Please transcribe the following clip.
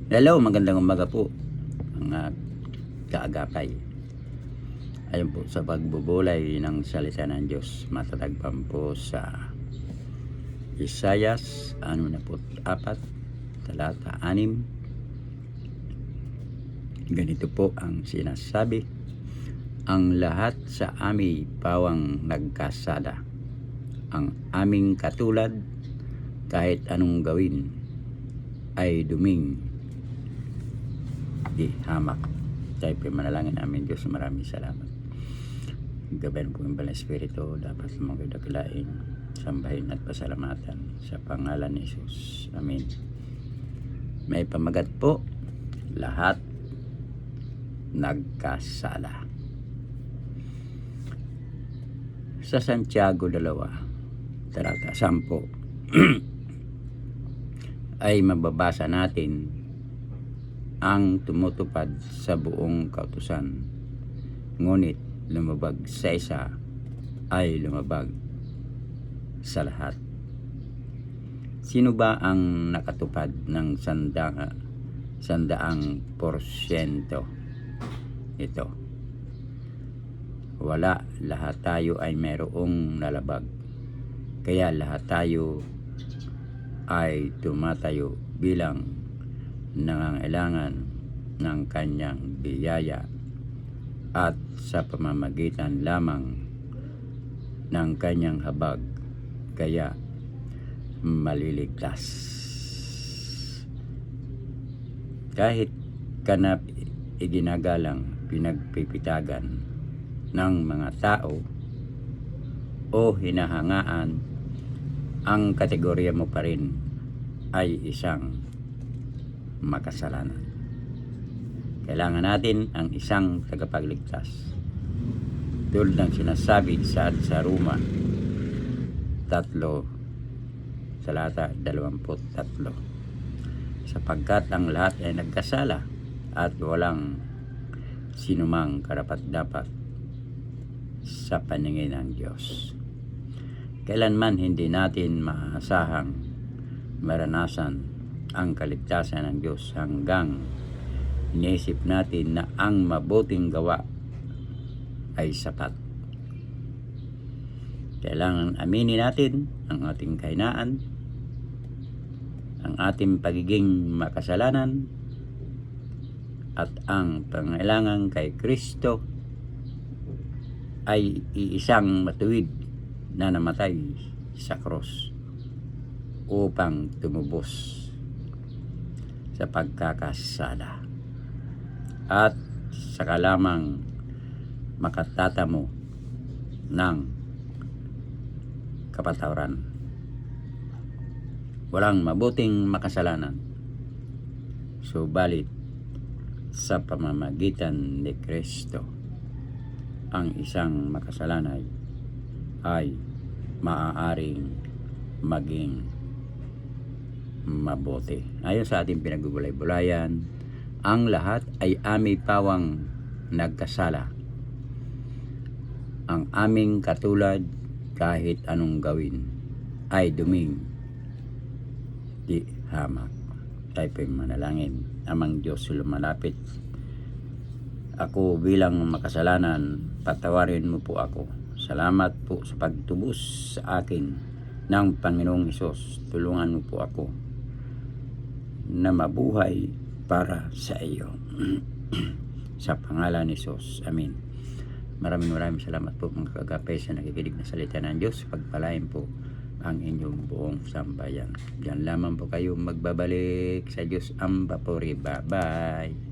Hello, magandang umaga po mga kaagapay. Ayun po sa pagbubulay ng salita ng Diyos, matatagpan po sa Isayas 64, talata 6. Ganito po ang sinasabi: ang lahat sa amin pawang nagkasala, ang aming katulad kahit anong gawin ay duming di hamak. Tayo po manalangin namin. Diyos, maraming salamat. Gabayan po yung Banal Espiritu, dapat mga dakalain, sambahin at pasalamatan sa pangalan ni Jesus. Amen. May pamagat po, lahat nagkasala. Sa Santiago 2, talata 10 ay mababasa natin ang tumutupad sa buong kautusan, ngunit lumabag sa isa ay lumabag sa lahat. Sino ba ang nakatupad ng sandaang porsyento ito? Wala. Lahat tayo ay mayroong nalabag, kaya lahat tayo ay tumatayo bilang nangangailangan ng kanyang biyaya, at sa pamamagitan lamang ng kanyang habag kaya maliligtas. Kahit kanap iginagalang pinagpipitagan ng mga tao o hinahangaan, ang kategorya mo pa rin ay isang makasalanan. Kailangan natin ang isang tagapagligtas, tulad ng sinasabi sa Roma 3, talata 23, sapagkat ang lahat ay nagkasala at walang sinumang karapat-dapat sa paningin ng Diyos. Kailanman hindi natin maasahang maranasan ang kaligtasan ng Diyos hanggang iniisip natin na ang mabuting gawa ay sapat. Kailangan aminin natin ang ating kahinaan, ang ating pagiging makasalanan, at ang pangailangan kay Kristo ay iisang matuwid na namatay sa krus upang tumubos sa pagkakasala, at saka lamang makatatamo ng kapatawaran. Walang mabuting makasalanan, subalit sa pamamagitan ni Kristo ang isang makasalanay ay maaaring maging mabuti. Ayon sa ating pinagbubulay-bulayan, ang lahat ay aming pawang nagkasala, ang aming katulad kahit anong gawin ay duming di hamak. Tayo po'y manalangin. Amang Diyos, lumalapit ako bilang makasalanan, patawarin mo po ako. Salamat po sa pagtubos sa akin ng Panginoong Hesus. Tulungan mo po ako na mabuhay para sa iyo. Sa pangalan ni Jesus. Amen. Maraming salamat po mga kagapay sa nakikinig na salita ng Diyos. Pagpalain po ang inyong buong sambayan. Diyan lamang po kayo magbabalik sa Diyos ang papuri. Bye-bye.